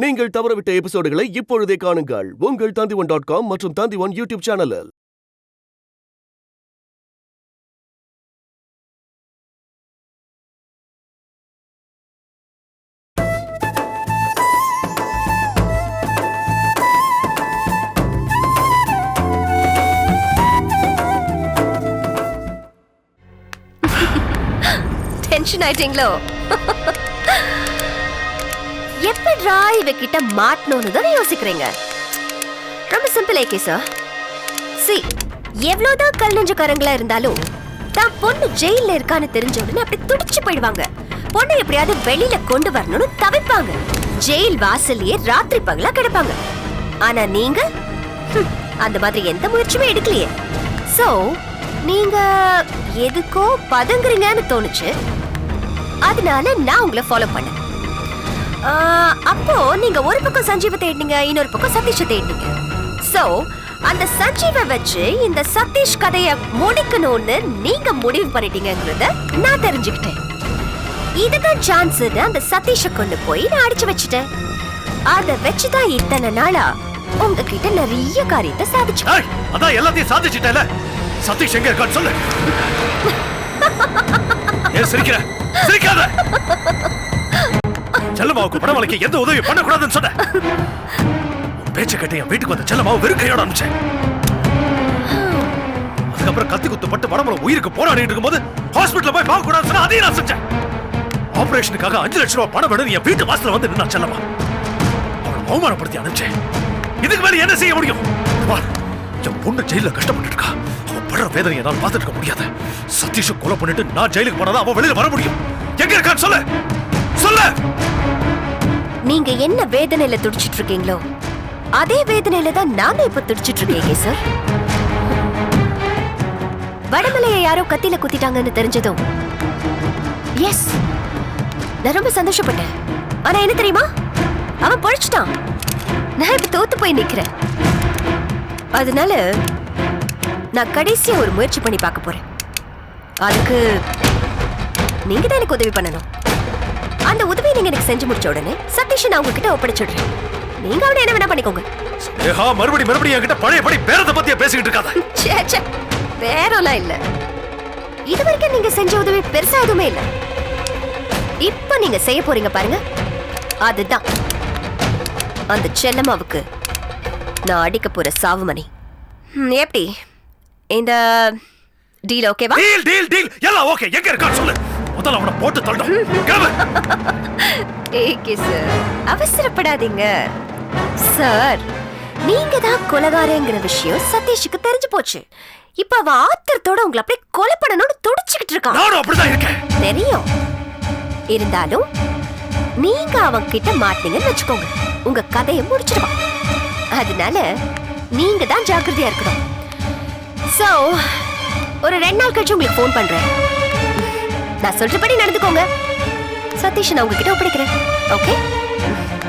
நீங்கள் தவறவிட்ட எபிசோடுகளை இப்பொழுதே காணுங்கள் உங்கள் Tandivan.com மற்றும் Tandivan யூடியூப் சேனலில். டென்ஷன் ஆயிட்டீங்களோ? எப்படிரா இவகிட்ட மாட்டணும்னு தானே யோசிக்கிறீங்க? ரொம்ப சிம்பிள் ஏகே சார். எவ்வளவுதான் கல் நெஞ்சக்காரங்களா இருந்தாலும் தான் பொண்ணு ஜெயில இருக்கான்னு தெரிஞ்ச உடனே அப்படி துடிச்சு போயிடுவாங்க. பொண்ணு எப்படியாவது வெளியில கொண்டு வரணும்னு தவிப்பாங்க. ஜெயில் வாசல்லையே ராத்திரி பகலா கிடப்பாங்க. ஆனா நீங்க அந்த மாதிரி எந்த முயற்சியுமே எடுக்கலையே. சோ நீங்க எதுக்கோ பதங்குறீங்கன்னு தோணுச்சு. அதனால நான் உங்களை ஃபாலோ பண்ணேன். அப்போ நீங்க ஒரு பக்கம் சஞ்சீவ தேடினீங்க, இன்னொரு பக்கம் சதீஷ தேடினீங்க. சோ அந்த சஞ்சீவ வச்சு இந்த சதீஷ் கதைய முடிக்கணும்னு நீங்க முடிவு பண்ணிட்டீங்கங்கறத நான் தெரிஞ்சுக்கிட்டேன். இதுதான் சான்ஸ்னு அந்த சதீஷ கொண்டு போய் நான் அடிச்சு வச்சுட்டேன். அத வச்சுதான் இத்தனை நாளா உங்ககிட்ட நிறைய காரியத்தை சாதிச்சேன். அதான் எல்லாத்தையும் சாதிச்சிட்டேல. சதீஷ் எங்க இருக்கான்னு சொல்லு. ஏன் சிரிக்கிற? சிரிக்காத. செல்லம்மாவுக்கு பணவளைக்கு எந்த உதவி பண்ணக்கூடாதுன்னு சொன்ன. பேச்ச கேட்டு என் வீட்டுக்கு வந்த செல்லம்மாவை வெறும் கையோட அனுப்பிச்சேன். அதுக்கப்புறம் கத்தி குத்து பட்டு படமுறை உயிருக்கு போராடிட்டு இருக்கும்போது ஹாஸ்பிட்டல் போய் பார்க்க கூடாதுன்னு சொன்னா அதையும் நான் செஞ்சேன். ஆபரேஷனுக்காக 5 லட்சம் ரூபாய் பணம் வேணும் என் வீட்டு வாசல்ல வந்து நின்னா செல்லம்மா. அவளை அவமானப்படுத்தி அனுப்பிச்சேன். இதுக்கு மேல என்ன செய்ய முடியும்? என் பொண்ணு ஜெயில கஷ்டப்பட்டு இருக்கா. அவ படுற வேதனை என்னால் பார்த்துட்டு இருக்க முடியாது. சதீஷை கொலை பண்ணிட்டு நான் ஜெயிலுக்கு போனதா அவ வெளியில வர முடியும். எங்க இருக்கான்னு சொல்லு. சொல்லு. நீங்க என்ன வேதனையில துடிச்சிட்டு இருக்கீங்களோ அதே வேதனையில தான் நானும் இப்ப துடிச்சிட்டு இருக்கேன் சார். வடமலையை யாரோ கத்தியில குத்திட்டாங்கன்னு தெரிஞ்சதும் எஸ் நான் ரொம்ப சந்தோஷப்பட்டேன். ஆனா என்ன தெரியுமா, அவன் பொழிச்சிட்டான். நான் இப்ப தோத்து போய் நிக்கிறேன். அதனால நான் கடைசியா ஒரு முயற்சி பண்ணி பார்க்க போறேன். அதுக்கு நீங்க தான் எனக்கு உதவி பண்ணணும். அந்த உதவியை நீங்க எனக்கு செஞ்சு முடிச்ச உடனே சதீஷ் நான் உங்ககிட்ட ஒப்படைச்சிடுறேன். நீங்க அவனை என்ன வேணா பண்ணிக்கோங்க. மறுபடியும் என்கிட்ட பழையபடி பேரத்தை பத்தியா பேசிக்கிட்டு இருக்காத. பேரெல்லாம் இல்ல. இது வரைக்கும் நீங்க செஞ்ச உதவி பெருசா எதுவுமே இல்ல. இப்ப நீங்க செய்ய போறீங்க பாருங்க, அதுதான் அந்த செல்லம்மாவுக்கு நான் அடிக்க போற சாவுமணி. எப்படி இந்த டீல் ஓகேவா? டீல் எல்லாம் ஓகே. எங்க இருக்கான்னு சொல்லு. முதல்ல அவனை போட்டு தள்ளும். ஏகே சார், அவசரப்படாதீங்க சார். நீங்க தான் கொலைகாரங்கிற விஷயம் சதீஷுக்கு தெரிஞ்சு போச்சு. இப்ப அவன் ஆத்திரத்தோட உங்களை அப்படியே கொலை பண்ணணும்னு துடிச்சுக்கிட்டு இருக்கான். நானும் அப்படிதான் இருக்கேன். தெரியும். இருந்தாலும் நீங்க அவன் கிட்ட மாட்டீங்கன்னு வச்சுக்கோங்க, உங்க கதையை முடிச்சிடுவான். அதனால நீங்க தான் ஜாக்கிரதையா இருக்கணும். சோ ஒரு 2 நாள் கழிச்சு உங்களுக்கு ஃபோன் பண்றேன். நான் சொல்றபடி நடந்துக்கோங்க. சதீஷ் நான் உங்ககிட்ட ஒப்படைக்கிறேன். Okay?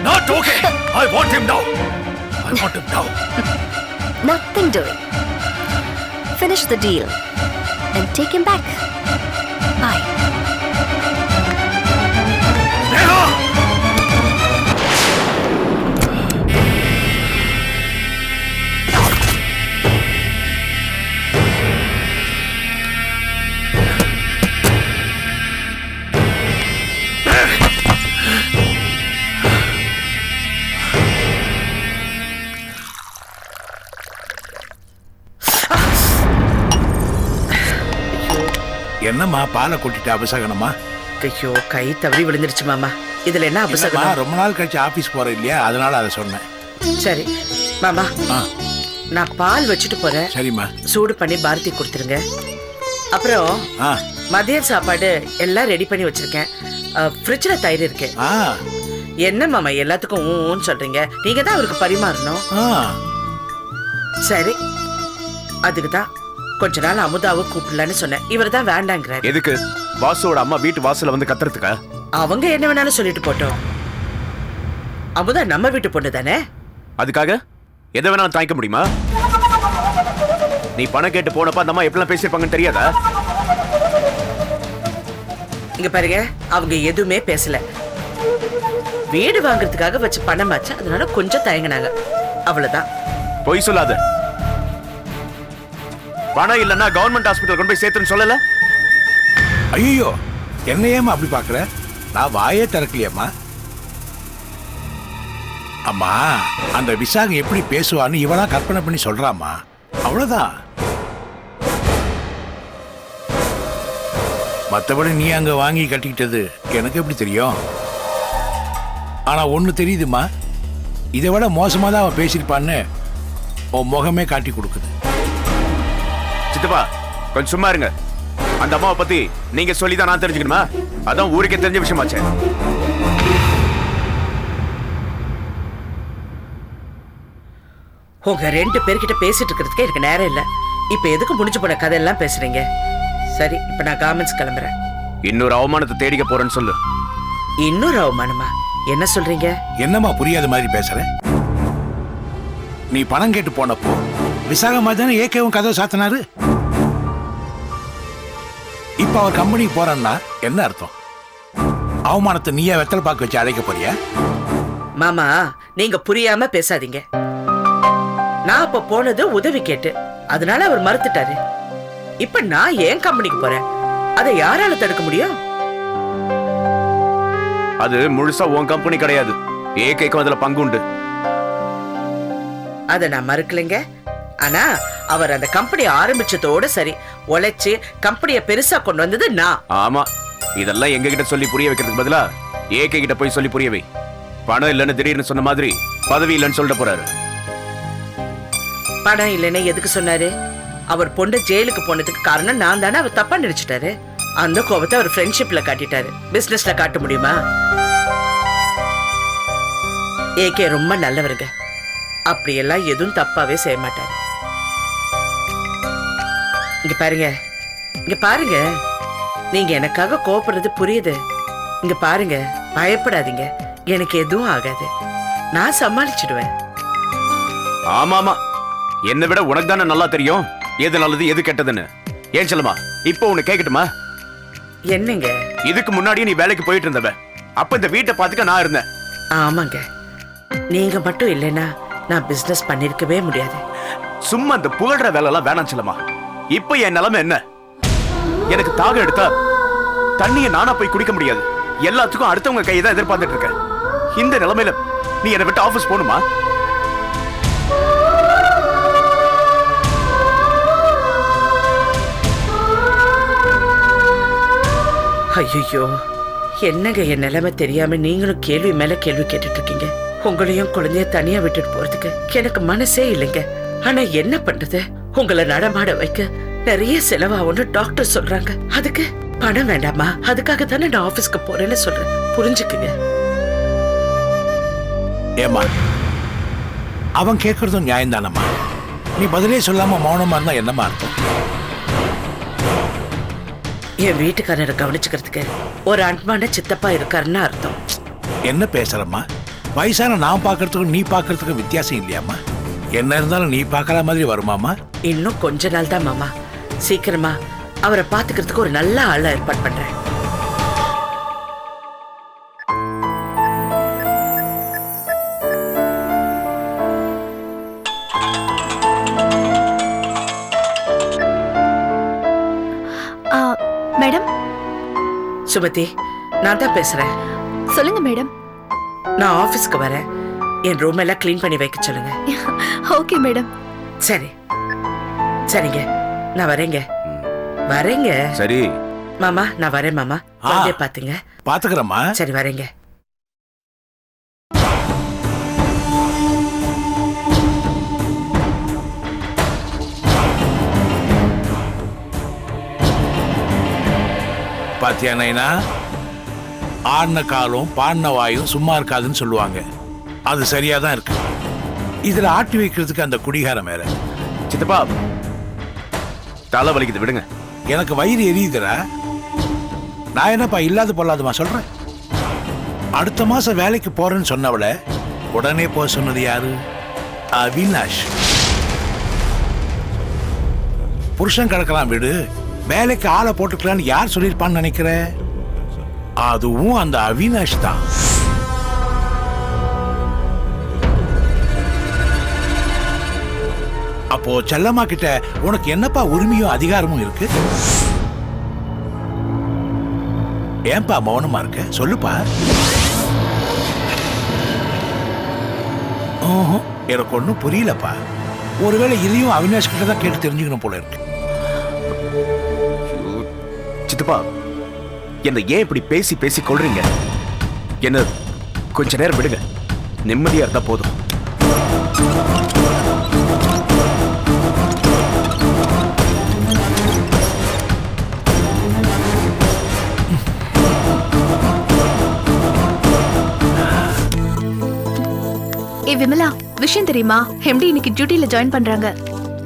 Not okay. I want him now. Nothing doing. Finish the deal and take him back. Bye. Neha! என்னம்மா பாலை கொட்டிட்டு அபிஷேகனமா? ஐயோ, கை தவறி விழுந்துருச்சு மாமா. இதுல என்ன அபிஷேகம்? ரொம்ப நாள் கழிச்சு ஆபீஸ் போறேன் இல்லையா, அதனால அதை சொன்னேன். சரி மாமா, நான் பால் வச்சுட்டு போறேன். சரிம்மா. சூடு பண்ணி பாரதி கொடுத்துருங்க. அப்புறம் மதிய சாப்பாடு எல்லாம் ரெடி பண்ணி வச்சிருக்கேன். ஃப்ரிட்ஜ்ல தயிர் இருக்கு. என்ன மாமா எல்லாத்துக்கும் ஊன்னு சொல்றீங்க? நீங்க தான் அவருக்கு பரிமாறணும். சரி, அதுக்குதான் கொஞ்ச நாள் அமுதாவை கூப்பிடலான்னு சொன்னேன். இவர் தான் வேண்டாங்கிறார். எதுக்கு? வாசுவோட அம்மா வீட்டு வாசல்ல வந்து கத்துறதுக்கா? அவங்க என்ன வேணாலும் சொல்லிட்டு போட்டோம். அமுதா நம்ம வீட்டு பொண்ணு தானே. அதுக்காக எதை வேணாலும் தாய்க்க முடியுமா? நீ பணம் கேட்டு போனப்ப அந்த அம்மா எப்படிலாம் பேசிருப்பாங்கன்னு தெரியாதா? இங்க பாருங்க, அவங்க எதுவுமே பேசல. வீடு வாங்குறதுக்காக வச்ச பணமாச்சு, அதனால கொஞ்சம் தயங்கினாங்க, அவ்வளவுதான். பொய் சொல்லாத. பணம் இல்லன்னா கவர்மெண்ட் ஹாஸ்பிட்டல் கொண்டு போய் சேர்த்துன்னு சொல்லல? ஐயோ, என்ன ஏமா அப்படி பாக்குற? நான் வாயே திறக்கலையம்மா. அம்மா, அந்த விசாகம் எப்படி பேசுவான்னு இவனா கற்பனை பண்ணி சொல்றாமா, அவ்வளவுதான். மற்றபடி நீ அங்க வாங்கி கட்டிக்கிட்டது எனக்கு எப்படி தெரியும்? ஆனா ஒண்ணு தெரியுதுமா, இதை விட மோசமா தான் அவன் பேசியிருப்பான்னு உன் முகமே காட்டி கொடுக்குது. சித்தப்பா கொஞ்சம் சும்மா இருங்க. அந்த அம்மாவை பத்தி நீங்க சொல்லிதான் நான் தெரிஞ்சுக்கணுமா? அதான் ஊருக்கே தெரிஞ்ச விஷயமாச்சே. உங்க 2 பேர்கிட்ட பேசிட்டு இருக்கிறதுக்கே எனக்கு நேரம் இல்ல. இப்ப எதுக்கு முடிஞ்சு போன கதையெல்லாம் பேசுறீங்க? சரி, இப்ப நான் காமெண்ட்ஸ் கிளம்புறேன். இன்னொரு அவமானத்தை தேடிக்க போறேன்னு சொல்லு. இன்னொரு அவமானமா? என்ன சொல்றீங்க? என்னம்மா புரியாத மாதிரி பேசுற? நீ பணம் கேட்டு போனப்போ விசாகம் மாதிரி தானே ஏகேவும் கதவை சாத்தினாரு. இப்ப அவர் கம்பெனிக்கு போறான்னா என்ன அர்த்தம்? அவமானத்தை நீயா வெத்தலை பாக்கு வச்சு அழைக்க போறியா? மாமா, நீங்க புரியாம பேசாதீங்க. நான் அப்ப போனது உதவி கேட்டு, அதனால அவர் மறுத்துட்டாரு. இப்ப நான் ஏன் கம்பெனிக்கு போறேன், அதை யாரால தடுக்க முடியும்? அது முழுசா உன் கம்பெனி கிடையாது. ஏகைக்கும் அதுல பங்கு உண்டு. அதை நான் மறுக்கலைங்க. ஆனா அவர் அந்த கம்பெனி ஆரம்பிச்சதோட சரி, உழைச்சு கம்பெனியை பெருசா கொண்டு வந்தது நான். ஆமா, இதெல்லாம் எங்க கிட்ட சொல்லி புரிய வைக்கிறதுக்கு பதிலா ஏகே கிட்ட போய் சொல்லி புரிய வை. பணம் இல்லைன்னு திடீர்னு சொன்ன மாதிரி பதவி இல்லைன்னு சொல்லிட்டு போறாரு. பணம் இல்லைன்னு எதுக்கு சொன்னாரு? அவர் பொண்ணு ஜெயிலுக்கு போனதுக்கு காரணம் நான் தானே. அவர் தப்பா நினைச்சிட்டாரு. அந்த கோபத்தை அவர் ஃப்ரெண்ட்ஷிப்ல காட்டிட்டாரு, பிசினஸ்ல காட்ட முடியுமா? ஏகே ரொம்ப நல்லவருங்க. அப்படியெல்லாம் எதுவும் தப்பாவே செய்ய மாட்டாரு. இங்க பாருங்க, இங்க பாருங்க. நீங்க எனக்காக கோபப்படுறது புரியுது. இங்க பாருங்க, பயப்படாதீங்க. எனக்கு எதுவும் ஆகாது. நான் சமாளிச்சிடுவேன். ஆமாமா, என்னை விட உனக்கு தானே நல்லா தெரியும் எது நல்லது எது கெட்டதுன்னு. ஏன் சொல்லுமா, இப்போ உன்னை கேட்கட்டுமா? என்னங்க? இதுக்கு முன்னாடியே நீ வேலைக்கு போயிட்டு இருந்தவ. அப்ப இந்த வீட்டை பாத்துக்க நான் இருந்தேன். ஆமாங்க, நீங்க மட்டும் இல்லைன்னா நான் பிசினஸ் பண்ணிருக்கவே முடியாது. சும்மா இந்த புகழ்ற வேலை எல்லாம் வேணாம் செல்லமா. இப்ப என் நிலைமை என்ன? எனக்கு தாகம் எடுத்தா தண்ணியை நானா போய் குடிக்க முடியாது. எல்லாத்துக்கும் அடுத்தவங்க கையை தான் எதிர்பார்த்துட்டு இருக்கேன். இந்த நிலைமையில நீ என்னை விட்டு ஆபீஸ் போகணுமா? ஐயோ, என்னங்க என் நிலைமை தெரியாம நீங்களும் கேள்வி மேல கேள்வி கேட்டுட்டு இருக்கீங்க. உங்களையும் குழந்தைய தனியா விட்டுட்டு போறதுக்கு எனக்கு மனசே இல்லைங்க. ஆனா என்ன பண்றது, உங்களை நடமாட வைக்க நிறைய செலவாகும்னு டாக்டர் சொல்றாங்க. அதுக்கு பணம் வேண்டாமா? அதுக்காக தானே நான் ஆபீஸ்க்கு போறேன்னு சொல்றேன். புரிஞ்சுக்குங்க. ஏமா, அவன் கேட்கறதும் நியாயம் தானம்மா. நீ பதிலே சொல்லாம மௌனமா இருந்தா என்னமா அர்த்தம்? என் வீட்டுக்காரரை கவனிச்சுக்கிறதுக்கு ஒரு அன்பான சித்தப்பா இருக்காருன்னு அர்த்தம். என்ன பேசுறம்மா? வயசான நான் பாக்குறதுக்கும் நீ பாக்குறதுக்கும் வித்தியாசம் இல்லையாம்மா? என்ன இருந்தாலும் நீ பாக்குற மாதிரி வருமாமா? இன்னும் கொஞ்ச நாள் தான் மாமா. சீக்கிரமா அவரை பாத்துக்கிறதுக்கு ஒரு நல்ல ஆளை ஏற்பாடு பண்றேன். மேடம். சுமதி, நான் தான் பேசுறேன். சொல்லுங்க மேடம். நான் ஆபீஸ்க்கு வரேன். என் ரூம் எல்லாம் கிளீன் பண்ணி வைக்க சொல்லுங்க. Okay madam. சரி, சரிங்க, நான் வரேங்க. வரேங்க. சரி மாமா, நான் வரேன் மாமா. குழந்தைய பாத்துங்க. பாத்துக்கிறேம்மா. சரி, வரேங்க. பாத்தியா நைனா, ஆடின காலும் பாடின வாயும் சும்மா இருக்காதுன்னு சொல்லுவாங்க. அது சரியாதான் இருக்கு. இதுல ஆட்டி வைக்கிறதுக்கு அந்த குடிகாரம் வேற. சித்தப்பா, தலை வலிக்குது, விடுங்க. எனக்கு வயிறு எரியுதுடா. நான் என்னப்பா இல்லாத பொல்லாதுமா சொல்றேன்? அடுத்த மாசம் வேலைக்கு போறேன்னு சொன்னவள உடனே போக சொன்னது யாரு? அவினாஷ். புருஷன் கிடக்கலாம் விடு, வேலைக்கு ஆளை போட்டுக்கலான்னு யார் சொல்லியிருப்பான்னு நினைக்கிற? அதுவும் அந்த அவினாஷ் தான். அப்போ செல்லம்மா கிட்ட உனக்கு என்னப்பா உரிமையும் அதிகாரமும் இருக்கு? ஏன்பா மௌனமா இருக்க? சொல்லுப்பா. எனக்கு ஒன்றும் புரியலப்பா. ஒருவேளை இதையும் அவினாஷ் கிட்ட தான் கேட்டு தெரிஞ்சுக்கணும் போல இருக்கு. சித்தப்பா, என்ன ஏன் இப்படி பேசி பேசி கொள்றீங்க? என்ன கொஞ்ச நேரம் விடுங்க, நிம்மதியா இருந்தா போதும். ஏ விமலா, விஷயம் தெரியுமா? எம்டி இன்னைக்கு டியூட்டில ஜாயின் பண்றாங்க.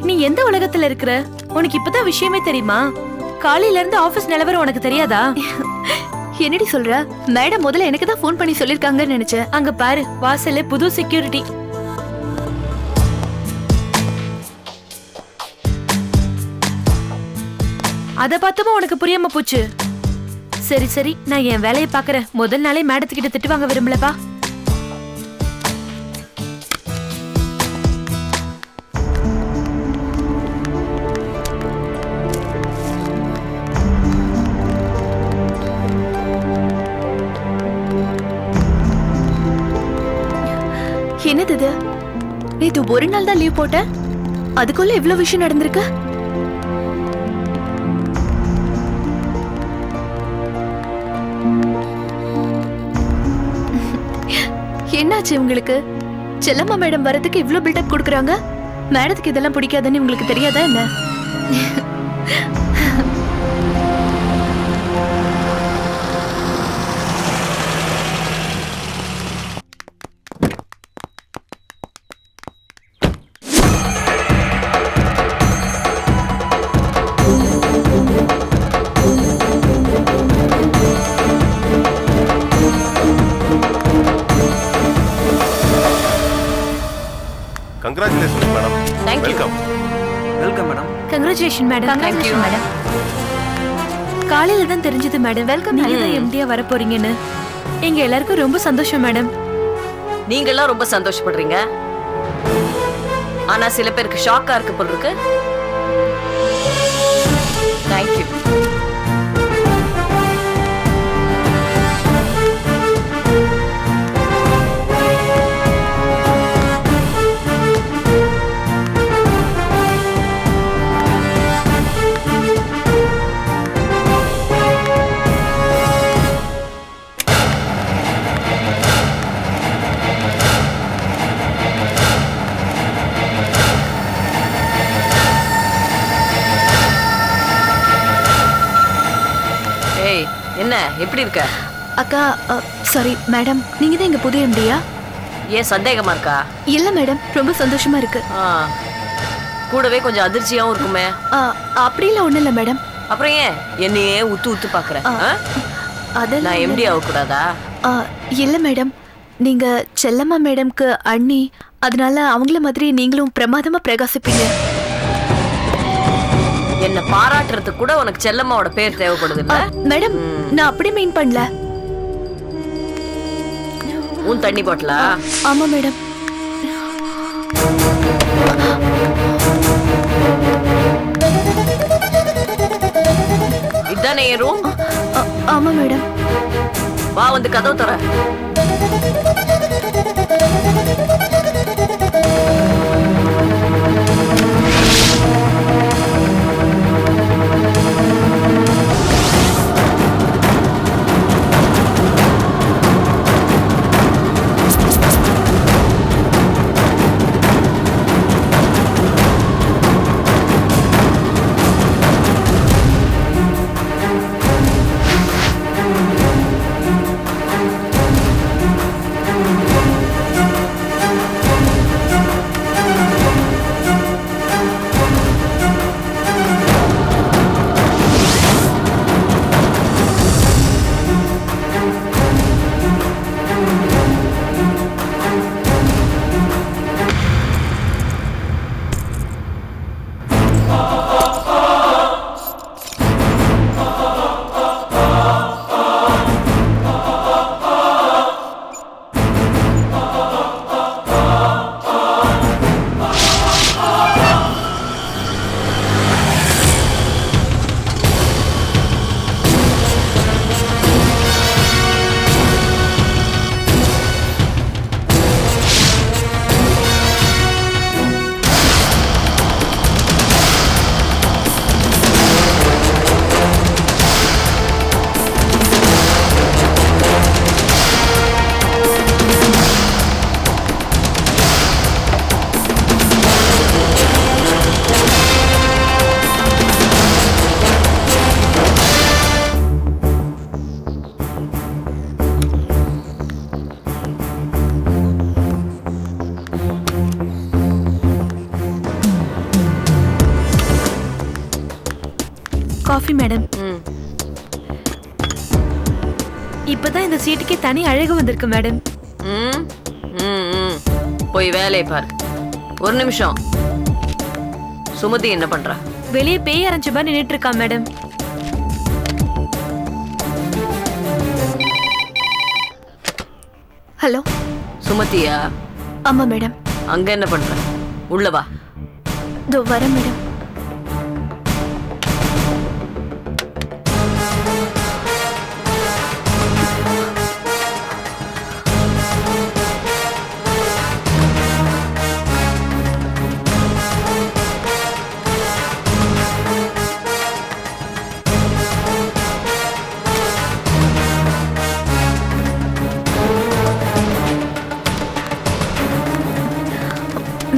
நீ எந்த உலகத்துல இருக்கிற? உனக்கு இப்பதான் விஷயமே தெரியுமா? காலையில இருந்து ஆபீஸ் நிலவரம் உனக்கு தெரியாதா? என்னடி சொல்ற? மேடம் முதல்ல எனக்கு தான் ஃபோன் பண்ணி சொல்லிருக்காங்கன்னு நினைச்சேன். அங்க பாரு, வாசல்ல புது செக்யூரிட்டி. அத பார்த்தமா உனக்கு புரியாம போச்சு. சரி சரி, நான் என் வேலையை பாக்குறேன். முதல் நாளே மேடத்துக்கிட்ட திட்டு வாங்க விரும்பலப்பா. என்னது இது? நேத்து ஒரு நாள் தான் லீவ் போட்ட, அதுக்குள்ள இவ்ளோ விஷயம் நடந்திருக்கு. என்னாச்சு உங்களுக்கு? செல்லம்மா மேடம் வரதுக்கு இவ்ளோ பில்டப் கொடுக்கறாங்க. மேடத்துக்கு இதெல்லாம் பிடிக்காதுன்னு உங்களுக்கு தெரியாதா என்ன? Congratulations, madam. Thank you. Welcome. Welcome madam. Congratulation madam. Congratulations, madam. காலையில தான் தெரிஞ்சது மேடம். வெல்கம். நீங்க தான் எம்டியா வர போறீங்கன்னு. எங்க எல்லாருக்கும் ரொம்ப சந்தோஷம் மேடம். நீங்க எல்லாம் ரொம்ப சந்தோஷப்படுறீங்க. ஆனா சில பேருக்கு ஷாக்கா இருக்கு போல இருக்கு. Thank you. என்ன எப்படி இருக்க? அக்கா, சாரி மேடம், நீங்க தான் எங்க புது எம்டியா? ஏன் சந்தேகமா இருக்கா? இல்ல மேடம், ரொம்ப சந்தோஷமா இருக்கு. கூடவே கொஞ்சம் அதிர்ச்சியாவும் இருக்குமே. அப்படிலாம் ஒண்ணும் இல்ல மேடம். அப்புறம் ஏன் என்னையே உத்து உத்து பாக்குற? அதெல்லாம் நான் எம்டி ஆக கூடாதா? இல்ல மேடம், நீங்க செல்லம்மா மேடம்க்கு அண்ணி, அதனால அவங்கள மாதிரி நீங்களும் பிரமாதமா பிரகாசிப்பீங்க. என்ன பாராட்டுறதுக்கு கூட உனக்கு செல்லம்மாவோட பேர் தேவைப்படுது இல்ல? மேடம், நான் அப்படி மீன் பண்ணல. உன் தண்ணி பாட்டிலா? ஆமா மேடம். இதானே என் ரூம்? ஆமா மேடம். வா, வந்து கதவு தர. Coffee madam. இப்பதான் இந்த சீட்டுக்கே தனி அழகு வந்திருக்கு மேடம். போய் வேலையை பாரு. ஒரு நிமிஷம். சுமதி என்ன பண்றா? வெளியே பேய் அரைஞ்ச மாதிரி நின்னுட்டு இருக்கா மேடம். ஹலோ. சுமதியா? ஆமா மேடம். அங்க என்ன பண்ற? உள்ள வா. இதோ வரேன் மேடம்.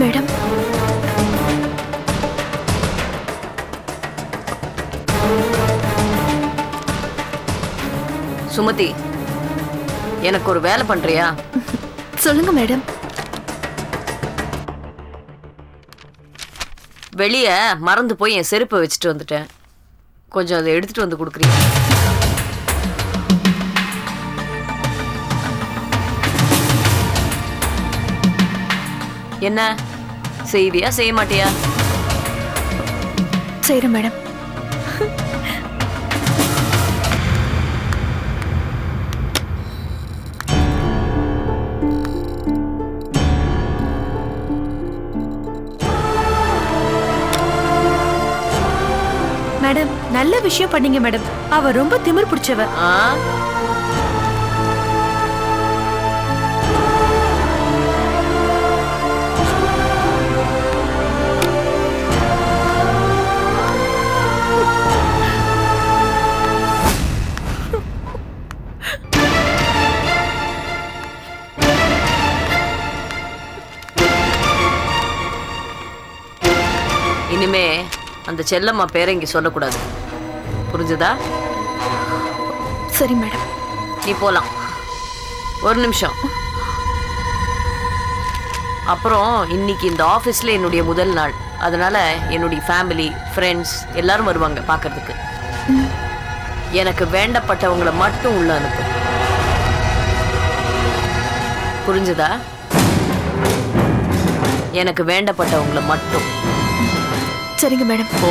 மேடம், சுமதி, எனக்கு ஒரு வேலை பண்றியா? சொல்லுங்க மேடம். வெளிய மறந்து போய் என் செருப்பை வச்சுட்டு வந்துட்டேன். கொஞ்சம் அதை எடுத்துட்டு வந்து கொடுக்குறீங்க? என்ன செய்வியா செய்ய மாட்டியா? செய்றேன் மேடம். மேடம், நல்ல விஷயம் பண்ணீங்க மேடம். அவ ரொம்ப திமிர் பிடிச்சவ. இனிமே அந்த செல்லம்மா பேரை இங்க சொல்லக்கூடாது. புரிஞ்சுதா? சரி மேடம். நீ போலாம். ஒரு நிமிஷம். அப்புறம் இன்னைக்கு இந்த ஆஃபீஸ்ல என்னுடைய முதல் நாள். அதனால என்னுடைய ஃபேமிலி, ஃப்ரெண்ட்ஸ் எல்லாரும் வருவாங்க பார்க்கறதுக்கு. எனக்கு வேண்டப்பட்டவங்களை மட்டும் உள்ள அனுப்பு. புரிஞ்சுதா? எனக்கு வேண்டப்பட்டவங்களை மட்டும். சரிங்க மேடம். போ.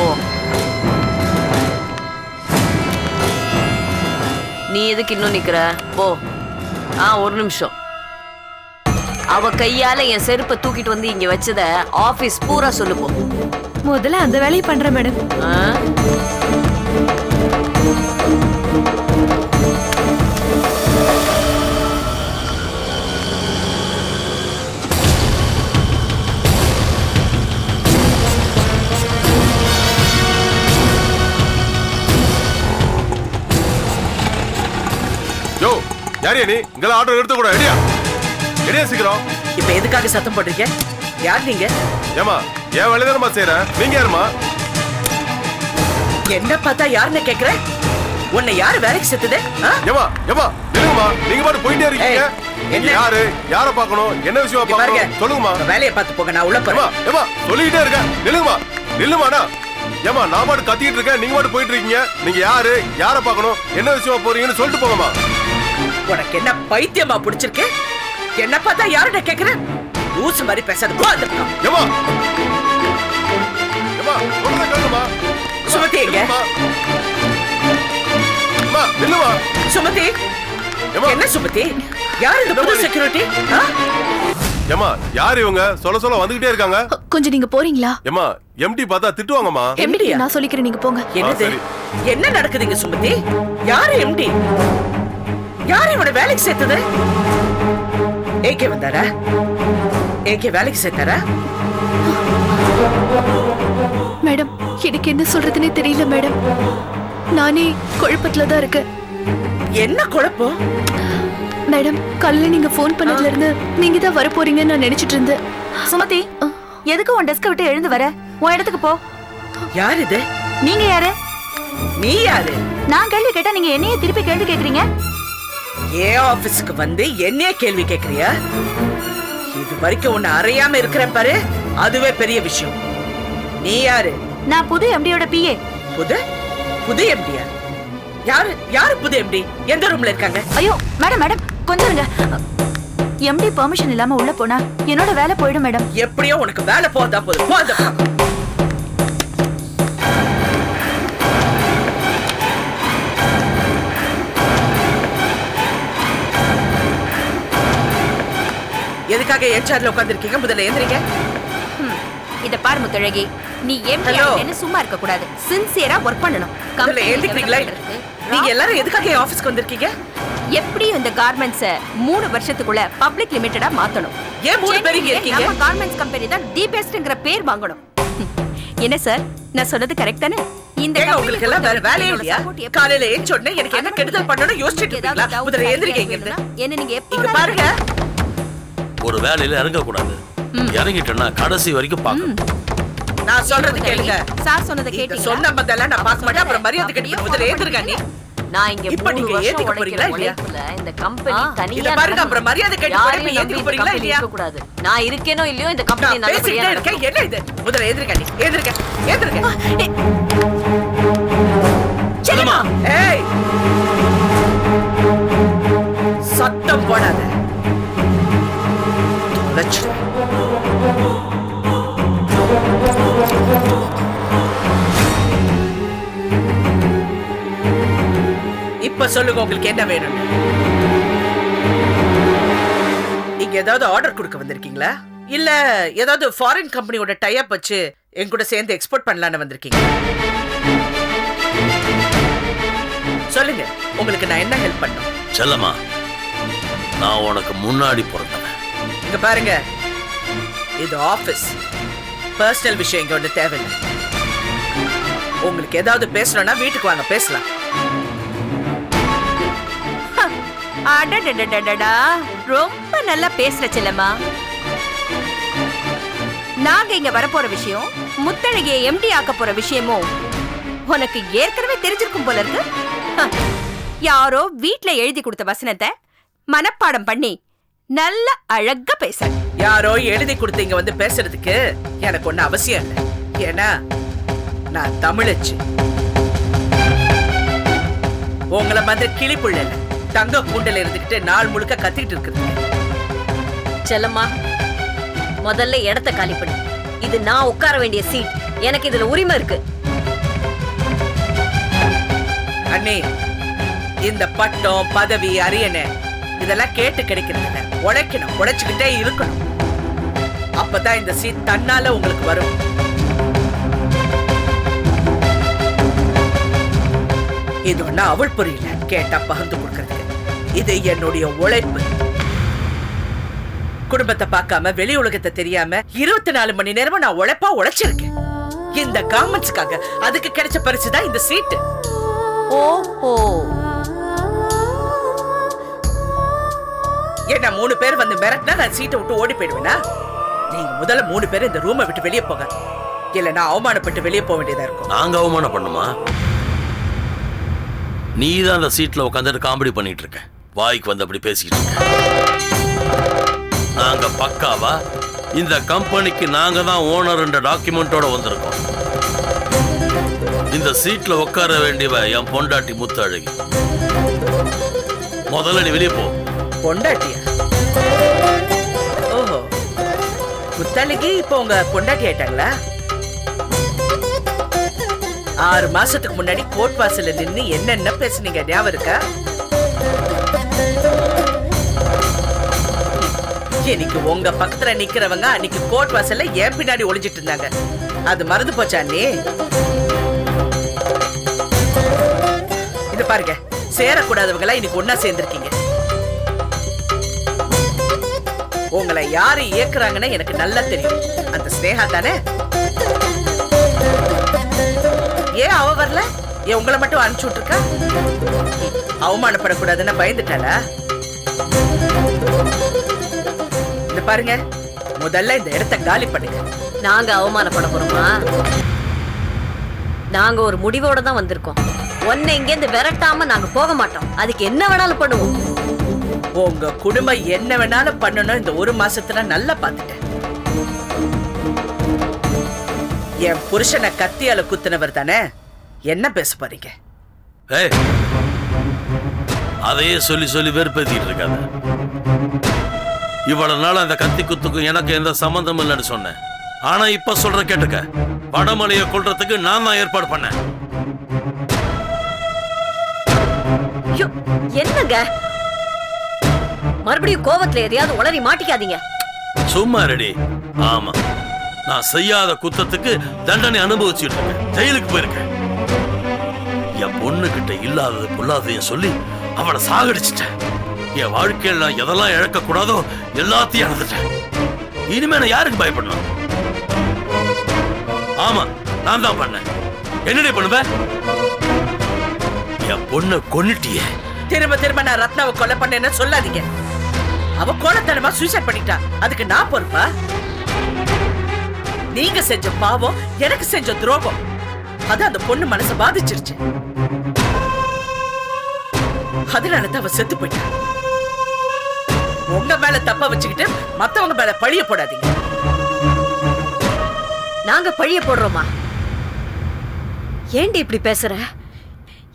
நீ எதுக்கு இன்னும் நிக்கிற? போ. ஒரு நிமிஷம். அவ கையால என் செருப்பை தூக்கிட்டு வந்து இங்க வச்சத ஆபீஸ் பூரா சொல்லு போ. முதல்ல அந்த வேலையை பண்றேன் மேடம். யோ, யாரியா நீ? இங்கெல்லாம் ஆர்டர் எடுத்து கூட ஐடியா. ஐடியா சீக்கிரம். இப்ப எதுக்காக சத்தம் போடுறீங்க? யார் நீங்க? ஏமா, ஏன் வேலைதானமா செய்யறேன். நீங்க யாருமா? என்ன பார்த்தா யாருன்னு கேக்குறேன்? உன்னை யாரு வேலைக்கு சேர்த்தது? ஏமா, ஏமா, நில்லுங்கம்மா. நீங்க பாட்டு போயிட்டே இருக்கீங்க. நீங்க யாரு? யாரை பார்க்கணும்? என்ன விஷயமா பார்க்கணும்? சொல்லுங்கம்மா. வேலையை பார்த்து போங்க, நான் உள்ள போறேன். ஏமா, சொல்லிக்கிட்டே இருக்கேன். நில்லுங்கம்மா. நில்லுமாண்ணா. ஏமா, நான் பாட்டு கத்திக்கிட்டு இருக்கேன். நீங்க பாட்டு போயிட்டு இருக்கீங்க. நீங்க யாரு? யாரை பார்க்கணும்? என்ன விஷயமா போறீங்கன்னு சொல்லிட்டு போங்கம்மா. உனக்கு என்ன பைத்தியமா பிடிச்சிருக்கு? என்ன பார்த்தா யாருன்னு கேக்குறேன்? லூசு மாதிரி பேசாத. போ அந்த பக்கம். ஏமா, ஏமா, சொல்றத கேளுமா. சுமதி எங்க? அம்மா, நில்லுமா. சுமதி. என்ன சுமதி? யார் இந்த புது செக்யூரிட்டி? ஏமா, யார் இவங்க? சொல்ல சொல்ல வந்துகிட்டே இருக்காங்க. கொஞ்சம் நீங்க போறீங்களா? ஏமா, எம்டி பார்த்தா திட்டுவாங்கம்மா. எம்டி நான் சொல்லிக்கிறேன், நீங்க போங்க. என்னது? என்ன நடக்குதுங்க சுமதி? யாரு எம்டி? யார் இவனை வேலைக்கு சேர்த்தது? ஏகே வந்தாரா? ஏகே வேலைக்கு சேர்த்தாரா? மேடம், எனக்கு என்ன சொல்றதுன்னே தெரியல மேடம். நானே குழப்பத்துல தான் இருக்கேன். என்ன குழப்பம்? மேடம், காலையில நீங்க போன் பண்ணதுல இருந்து நீங்க தான் வர போறீங்கன்னு நான் நினைச்சிட்டு இருந்தேன். சுமதி, எதுக்கு உன் டெஸ்க விட்டு எழுந்து வர? உன் இடத்துக்கு போ. யார் இது? நீங்க யாரு? நீ யாரு? நான் கேள்வி கேட்டா நீங்க என்னையே திருப்பி கேள்வி கேக்குறீங்க. ஏன் ஆபீஸ்க்கு வந்து என்னைய கேள்வி கேக்குறியா? இது வரைக்கும் உன்னை அறியாம இருக்கிற பாரு, அதுவே பெரிய விஷயம். நீ யாரு? நான் புது எம்டியோட பிஏ. புது புது எம்டியா? யாரு புது எம்டி? எந்த ரூம்ல இருக்காங்க? ஐயோ மேடம் மேடம் கொஞ்சம் இருங்க. எம்டி பெர்மிஷன் இல்லாம உள்ள போனா என்னோட வேலை போயிடும் மேடம். எப்படியோ உனக்கு வேலை போதா போதும். போ அந்த பக்கம். எதுக்காக என் சேர்ல உட்கார்ந்திருக்கீங்க? முதல்ல எந்திரிங்க. இத பாரு முத்தழகி, நீ எம்டி சும்மா இருக்க கூடாது. சின்சியரா வொர்க் பண்ணணும். முதல்ல எந்திரிக்கிறீங்களா? நீங்க எல்லாரும் எதுக்காக என் ஆபீஸ்க்கு வந்திருக்கீங்க? எப்படி இந்த கார்மெண்ட்ஸ 3 வருஷத்துக்குள்ள பப்ளிக் லிமிட்டடா மாத்தணும். ஏன் 3 பேர் இங்க இருக்கீங்க? நம்ம கார்மெண்ட்ஸ் கம்பெனி தான் தி பெஸ்ட்ங்கற பேர் வாங்கணும். என்ன சார், நான் சொன்னது கரெக்ட் தானே? இந்த உங்களுக்கு எல்லாம் வேற வேலையே இல்லையா? காலையில ஏஞ்ச உடனே எனக்கு என்ன கெடுதல் பண்ணனும் யோசிச்சிட்டு இருக்கீங்களா? முதல்ல எந்திரிங்க இங்க இருந்து. என்ன நீங்க இங்க பாருங்க. ஒரு வேலையில இறங்க கூடாது. இறங்கிட்டேன்னா கடைசி வரைக்கும் பார்க்கணும். நான் சொல்றது கேளுங்க. சார் சொன்னதை கேட்டீங்க. சொன்ன பதெல்லாம் நான் பார்க்க மாட்டேன். அப்புறம் மரியாதை கட்டி முதல்ல ஏத்துறங்க நீ. நான் இங்க இப்ப நீங்க ஏத்திக்க போறீங்களா இல்லையா? இந்த கம்பெனி தனியா இல்ல பாருங்க, அப்புறம் மரியாதை கட்டி போறீங்க. ஏத்திக்க போறீங்களா இல்லையா? கூடாது. நான் இருக்கேனோ இல்லையோ இந்த கம்பெனி நல்லபடியா இருக்கேன். என்ன இது? முதல்ல ஏத்துறங்க நீ. ஏத்துறங்க. செல்லம்மா, ஏய், சத்தம் போடாத. லட்ச இப்ப சொல்லுங்க, உங்களுக்கு என்ன வேணும்? நீங்க ஏதாவது ஆர்டர் கொடுக்க வந்திருக்கீங்களா? இல்ல ஏதாவது ஃபாரின் கம்பெனியோட டை அப் வச்சு என் கூட சேர்ந்து எக்ஸ்போர்ட் பண்ணலாம்னு வந்திருக்கீங்க? சொல்லுங்க, உங்களுக்கு நான் என்ன ஹெல்ப் பண்ணணும்? செல்லம்மா, நான் உனக்கு முன்னாடி பிறந்தவன். இங்க பாருங்க, இது ஆபீஸ். பர்சனல் விஷயம் இங்க ஒண்ணு தேவையில்லை. உங்களுக்கு ஏதாவது பேசணும்னா வீட்டுக்கு வாங்க, பேசலாம். அடடடடடடா, ரொம்ப நல்லா பேசுற செல்லம்மா. நாங்க இங்க வரப்போற விஷயம், முத்தழகியை எம்டி ஆக்க போற விஷயமும் உனக்கு ஏற்கனவே தெரிஞ்சிருக்கும் போல இருக்கு. யாரோ வீட்ல எழுதி கொடுத்த வசனத்தை மனப்பாடம் பண்ணி நல்ல அழகா பேச. யாரோ எழுதி கொடுத்து இங்க வந்து பேசுறதுக்கு எனக்கு ஒண்ணு அவசியம் இல்லை. ஏன்னா நான் தமிழச்சு. உங்களை மாதிரி கிளிப்புள்ள இல்ல, தங்க கூண்டல இருந்துகிட்டு நாள் முழுக்க கத்திட்டு இருக்குது. செல்லம்மா, முதல்ல இடத்த காலி பண்ணு. இது நான் உட்கார வேண்டிய சீட். எனக்கு இதுல உரிமை இருக்கு. அண்ணே, இந்த பட்டம் பதவி அரியணை இதெல்லாம் கேட்டு கிடைக்கிறது. உழைக்கணும், உழைச்சுக்கிட்டே இருக்கணும். அப்பதான் இந்த சீட் தன்னால உங்களுக்கு வரும். இது ஒண்ணு அவள் புரியல, கேட்டா பகிர்ந்து கொடுக்கறதுக்கு. இது என்னுடைய உழைப்பு. குடும்பத்தை பார்க்காம வெளி உலகத்தை தெரியாம 24 மணி நேரமும் நான் உழைப்பா உழைச்சிருக்கேன் இந்த கார்மெண்ட்ஸ்க்காக. அதுக்கு கிடைச்ச பரிசு தான் இந்த சீட்டு. ஓஹோ, என்ன 3 பேர் வந்து மிரட்டினா நான் சீட்டை விட்டு ஓடி போயிடுவேனா? நீங்க முதல்ல 3 பேர் இந்த ரூமை விட்டு வெளியே போக, இல்ல நான் அவமானப்பட்டு வெளியே போக வேண்டியதா இருக்கும். நாங்க அவமானம் பண்ணுமா? நீ தான் அந்த சீட்ல உட்காந்துட்டு காமெடி பண்ணிட்டு இருக்க. வாய்க்கு வந்து அப்படி பேசிட்டு இருக்க. நாங்க பக்காவா இந்த கம்பெனிக்கு நாங்க தான் ஓனர்ன்ற டாக்குமெண்டோட வந்திருக்கோம். இந்த சீட்ல உட்கார வேண்டியவ என் பொண்டாட்டி முத்தழகி. முதல்ல நீ வெளியே போ. பொண்டாட்டியா? ஓஹோ, முத்தழகி இப்போ உங்க பொண்டாட்டி ஆயிட்டாங்களா? 6 மாசத்துக்கு முன்னாடி கோர்ட் வாசல்ல நின்னு என்னென்ன பேசுனீங்க ஞாபகம் இருக்கா? இன்னைக்கு உங்க பக்கத்துல நிக்கிறவங்க அன்னைக்கு கோர்ட் வாசல்ல ஏன் பின்னாடி ஒளிஞ்சிட்டு இருந்தாங்க. அது மறந்து போச்சா நீ? இது பாருங்க, சேரக்கூடாதவங்களா இன்னைக்கு ஒன்னா சேர்ந்திருக்கீங்க. உங்களை யாரு இயக்குறாங்கன்னு எனக்கு நல்லா தெரியும். அந்த ஸ்னேகா தானே? ஏன் அவ வரல? ஏன் உங்களை மட்டும் அனுப்பிச்சு விட்டுருக்கா? அவமானப்படக்கூடாதுன்னு பயந்துட்டாளா? இந்த பாருங்க, முதல்ல இந்த இடத்தை காலி பண்ணுங்க. நாங்க அவமானப்பட போறோமா? நாங்க ஒரு முடிவோட தான் வந்திருக்கோம். ஒன்னை இங்கேருந்து விரட்டாம நாங்க போக மாட்டோம். அதுக்கு என்ன வேணாலும் பண்ணுவோம். உங்க குடும்பம் என்ன வேணாலும் பண்ணணும். இந்த 1 மாசத்துல நல்லா பாத்துட்டேன். என் புருஷனை கத்தியால குத்துனவர் தானே? என்ன பேச போறீங்க? ஏய், அதையே சொல்லி சொல்லி வெறுப்பேத்திட்டு இருக்காத. இவ்வளவு நாள் அந்த கத்தி குத்துக்கும் எனக்கு எந்த சம்பந்தம் இல்லைன்னு சொன்னேன். ஆனா இப்ப சொல்ற கேட்டுக்க, வடமலையை கொல்றதுக்கு நான் தான் ஏற்பாடு பண்ணேன். என்னங்க மறுபடியும் கோவத்துல எதையாவது உளறி மாட்டிக்காதீங்க. சும்மா ரெடி. ஆமா, நான் செய்யாத குத்தத்துக்கு தண்டனை அனுபவிச்சுட்டு இருக்கேன். ஜெயிலுக்கு போயிருக்கேன். என் பொண்ணு கிட்ட இல்லாதது பொல்லாதையும் சொல்லி அவளை சாகடிச்சிட்டேன். என் வாழ்க்கையில் நான் எதெல்லாம் இழக்க கூடாதோ எல்லாத்தையும் இழந்துட்டேன். இனிமே நான் யாருக்கு பயப்படணும்? ஆமா, நான் தான் பண்ணேன். என்னடி பண்ணுவேன்? என் பொண்ணை கொன்னுட்டியே. திரும்ப திரும்ப நான் ரத்னாவை கொலை பண்ணேன்னு சொல்லாதீங்க. அவ கோலத்தனமா சூசைட் பண்ணிட்டா. அதுக்கு நான் பொறுப்பா? நீங்க செஞ்ச பாவம், எனக்கு செஞ்ச துரோகம், அது அந்த பொண்ணு மனசை பாதிச்சிருச்சு. அதனாலதான் அவ செத்து போயிட்டா. உங்க மேல தப்ப வச்சுக்கிட்டு மத்தவங்க மேல பழிய போடாதீங்க. நாங்க பழிய போடுறோமா? ஏண்டி இப்படி பேசுற?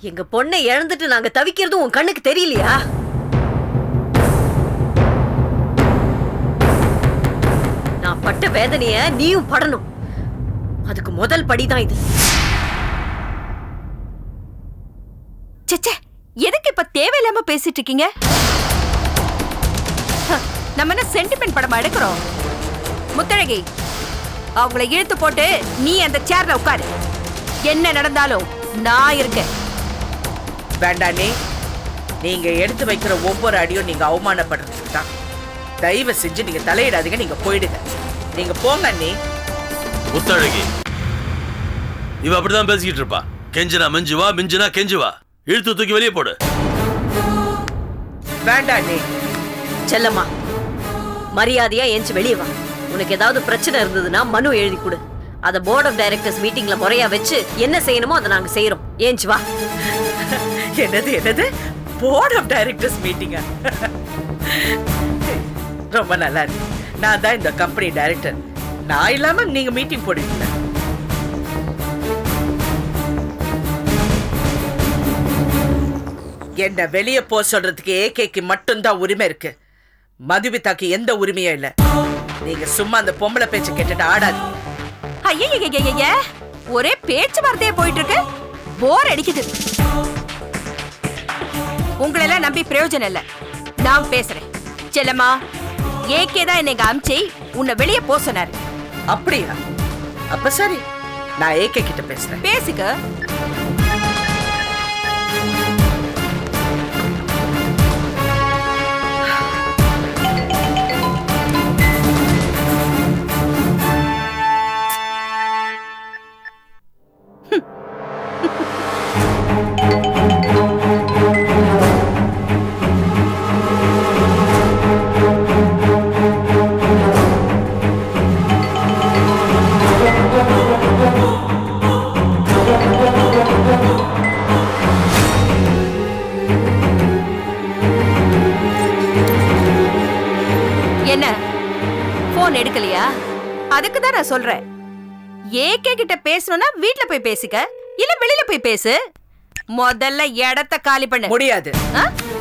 எங்க பொண்ணை இழந்துட்டு நாங்க தவிக்கிறது உன் கண்ணுக்கு தெரியலையா? நான் பட்ட வேதனைய நீயும் படணும். அதுக்கு முதல் படிதான் இது. சச்சே, எதுக்கு இப்ப தேவையில்லாம பேசிட்டு இருக்கீங்க? நம்ம என்ன சென்டிமெண்ட் படமா எடுக்கிறோம்? முத்தழகி, அவங்கள இழுத்து போட்டு நீ அந்த சேர்ல உட்காரு. என்ன நடந்தாலும் நான் இருக்கேன். வேண்டானே, நீங்க எடுத்து வைக்கிற ஒவ்வொரு அடியும் நீங்க அவமானப்படுறதுக்கு தான். தயவு செஞ்சு நீங்க தலையிடாதீங்க. நீங்க போயிடுங்க. நீங்க போங்க அண்ணி. முத்தழகி, இவ அப்படிதான் பேசிக்கிட்டு இருப்பா. கெஞ்சினா மிஞ்சுவா, மிஞ்சினா கெஞ்சுவா. இழுத்து தூக்கி வெளியே போடு. வேண்டாம் அண்ணி. செல்லம்மா, மரியாதையா ஏஞ்சி வெளியே வா. உனக்கு ஏதாவது பிரச்சனை இருந்ததுன்னா மனு எழுதி கொடு. அத போர்ட் ஆஃப் டைரக்டர்ஸ் மீட்டிங்ல முறையா வச்சு என்ன செய்யணுமோ அதை நாங்க செய்யறோம். ஏஞ்சி வா. என்னது என்னது? போர்ட் ஆஃப் டைரக்டர்ஸ் மீட்டிங்கா? ரொம்ப நல்லா இருக்கு. நான் தான் இந்த கம்பெனி டைரக்டர். நான் இல்லாம நீங்க மீட்டிங் போடுவீங்க? என்ன வெளியே போ சொல்றதுக்கு ஏகேக்கு மட்டும்தான் உரிமை இருக்கு. மதுவிதாக்கு எந்த உரிமையும் இல்ல. நீங்க சும்மா அந்த பொம்பளை பேச்ச கேட்டுட்டு ஆடாது. ஐயா, ஒரே பேச்சு வார்த்தையே போயிட்டு இருக்கு. போர் அடிக்குது. உங்களெல்லாம் நம்பி பிரயோஜனம் இல்ல. நான் பேசுறேன். செல்லம்மா, ஏகே தான் என்னை அமிச்சி உன்னை வெளியே போ சொன்னாரு. அப்படியா? அப்ப சரி, நான் ஏகே கிட்ட பேசுறேன். பேசிக்க. என்ன போன் எடுக்கலையா? அதுக்கு தான் நான் சொல்றேன். ஏகே கிட்ட பேசணும்னா வீட்ல போய் பேசிக்க, இல்ல வெளியில போய் பேசு. முதல்ல இடத்த காலி பண்ண. முடியாது.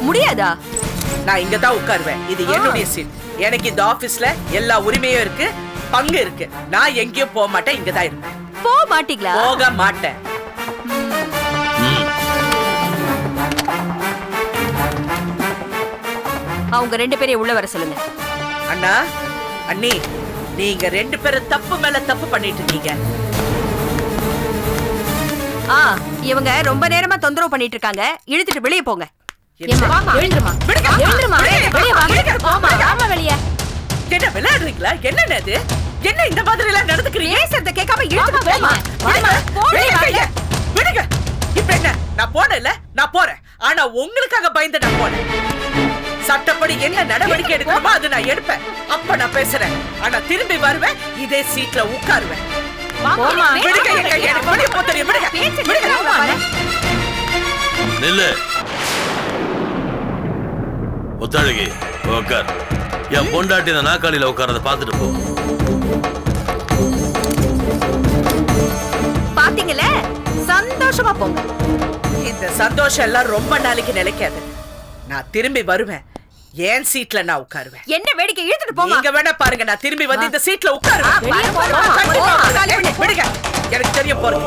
முடியாதா? நான் இங்க தான் உட்காருவேன். இது என்னுடைய சீட். எனக்கு இந்த ஆபீஸ்ல எல்லா உரிமையும் இருக்கு, பங்கு இருக்கு. நான் எங்கேயும் போக மாட்டேன். இங்க தான் இருப்பேன். போக மாட்டீங்களா? போக மாட்டேன். அவங்க ரெண்டு பேரையும் உள்ள வர சொல்லுங்க. அண்ணா, அண்ணி, நீங்க ரெண்டு பேரும் தப்பு மேல தப்பு பண்ணிட்டு இருக்கீங்க. இவங்க ரொம்ப நேரமா தொந்தரவு பண்ணிட்டு இருக்காங்க. இழுத்துட்டு வெளியே போங்க. என்ன விளையாடுறீங்களா? என்னது? என்ன இந்த மாதிரி எல்லாம் நடந்துக்கிறீங்க? கேட்காம விடுங்க. இப்ப என்ன? நான் போனேன்ல, நான் போறேன். ஆனா உங்களுக்காக பயந்து நான் போனேன். சட்டப்படி என்ன நடவடிக்கை எடுக்கணுமோ அது நான் எடுப்பேன். அப்ப நான் பேசுறேன். ஆனா திரும்பி வருவேன், இதே சீட்ல உட்காருவேன். நில்லு. முத்தழகி, உட்கார். என் பொண்டாட்டி இந்த நாக்காளியில உட்காரத பாத்துட்டு போ. பாத்தீங்களே, சந்தோஷமா போங்க. இந்த சந்தோஷம் எல்லாம் ரொம்ப நாளைக்கு நிலைக்காது. நான் திரும்பி வருவேன். ஏன் சீட்ல நான் உட்காருவேன். என்ன வேடிக்கை இழுத்துட்டு போங்க. நீங்க வேணா பாருங்க, நான் திரும்பி வந்து இந்த சீட்ல உட்காருவேன். விடுங்க, எனக்கு தெரிய போறது.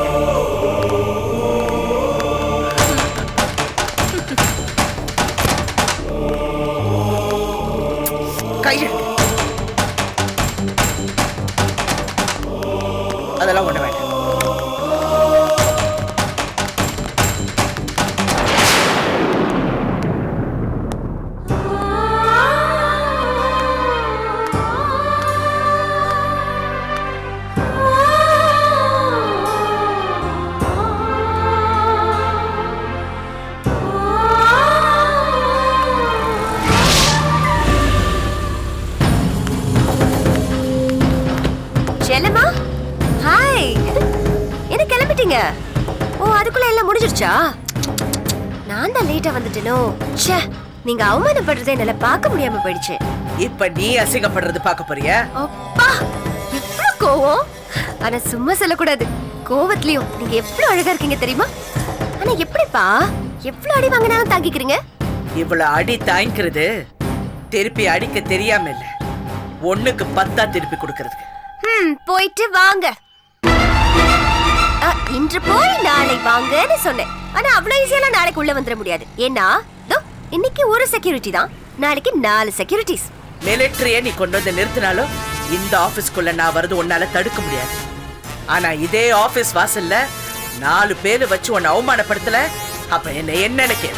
கையில் அதெல்லாம் ஒண்ணு வேண்டாம். செல்லம்மா, ஹாய். என்ன கிளம்பிட்டீங்க? ஓ, அதுக்குள்ள எல்லாம் முடிஞ்சிருச்சா? நான் தான் லேட்டா வந்துட்டேனோ. ச்சே, நீங்க அவமானப்படுறதை என்னால பார்க்க முடியாம போயிடுச்சு. இப்ப நீ அசிங்கப்படுறது பார்க்க போறியா? அப்பா, எவ்வளவு கோவம். ஆனா சும்மா சொல்லக்கூடாது. கோவத்திலயும் நீங்க எவ்வளவு அழகா இருக்கீங்க தெரியுமா? ஆனா எப்படிப்பா எவ்வளவு அடி வாங்கினாலும் தாங்கிக்கிறீங்க? இவ்வளவு அடி தாங்கிக்கிறது திருப்பி அடிக்க தெரியாம இல்ல, 1க்கு 10 திருப்பி கொடுக்கறதுக்கு. போயிட்டு வாங்க. இன்று போய் நாளை வாங்கன்னு சொன்னேன். ஆனா அவ்வளவு ஈஸியெல்லாம் நாளைக்கு உள்ள வந்துட முடியாது. ஏன்னா இன்னைக்கு ஒரு செக்யூரிட்டி தான், நாளைக்கு 4 செக்யூரிட்டிஸ். மிலிட்டரிய நீ கொண்டு வந்து நிறுத்தினாலும் இந்த ஆபீஸ்க்குள்ள நான் வரது உன்னால தடுக்க முடியாது. ஆனா இதே ஆபீஸ் வாசல்ல 4 பேரை வச்சு உன்னை அவமானப்படுத்தல, அப்ப என்ன நினைக்க?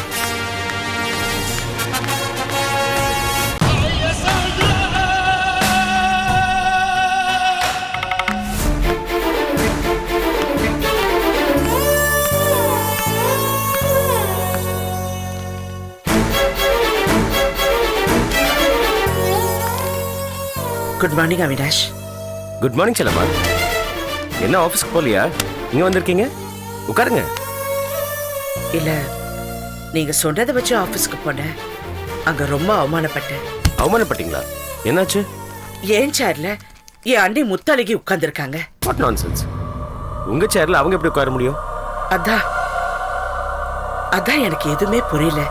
Good morning Avinash. Good morning Chellamma. என்ன ஆபீஸ்க்கு போலியா? இங்க வந்திருக்கீங்க, உட்காருங்க. இல்ல, நீங்க சொன்னதை வச்சு ஆபீஸ்க்கு போனேன். அங்க ரொம்ப அவமானப்பட்டேன். அவமானப்பட்டீங்களா? என்னாச்சு? ஏன் சேர்ல என் அண்ணி முத்தழகி உட்கார்ந்துருக்காங்க. What nonsense. உங்க சேர்ல அவங்க எப்படி உட்கார முடியும்? அதான் எனக்கு எதுவுமே புரியல.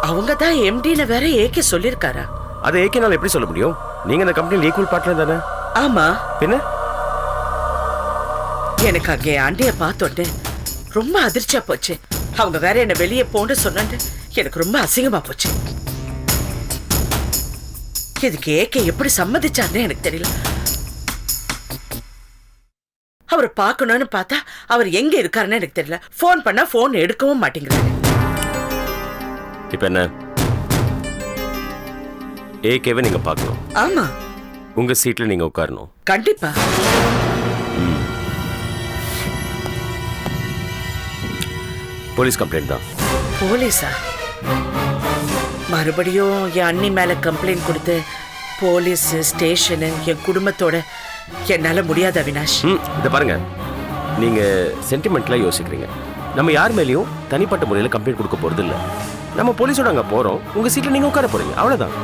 அவங்க தான் எம்டில வேற ஏகே சொல்லிருக்காரா? அதை ஏகேனால எப்படி சொல்ல முடியும்? நீங்க அந்த கம்பெனில ஈக்குவல் பார்ட்னர் தானே? ஆமா. பின்ன எனக்கு அங்கே ஆண்டிய பார்த்தோன்னே ரொம்ப அதிர்ச்சியா போச்சு. அவங்க வேற என்ன வெளியே போன்னு சொன்னாங்க. எனக்கு ரொம்ப அசிங்கமா போச்சு. இதுக்கு ஏகே எப்படி சம்மதிச்சாருன்னு எனக்கு தெரியல. அவரை பார்க்கணும்னு பார்த்தா அவர் எங்க இருக்காருன்னு எனக்கு தெரியல. போன் பண்ணா போன் எடுக்கவும் மாட்டேங்கிறாரு. இப்ப என்ன? ஏகேவை நீங்க பார்க்கணும். ஆமா. உங்க சீட்ல நீங்க உட்காரணும். கண்டிப்பா. போலீஸ் கம்ப்ளைண்ட் தான். போலீஸா? மறுபடியும் என் அண்ணி மேல கம்ப்ளைண்ட் கொடுத்து போலீஸ் ஸ்டேஷனு என் குடும்பத்தோட என்னால முடியாது அவினாஷ். இத பாருங்க, நீங்க சென்டிமெண்ட்ல யோசிக்கிறீங்க. நம்ம யார் மேலயும் தனிப்பட்ட முறையில் கம்ப்ளைண்ட் கொடுக்க போறது இல்ல. நம்ம போலீஸோட அங்க போறோம், உங்க சீட்ல நீங்க உட்கார போறீங்க, அவ்வளவுதான்.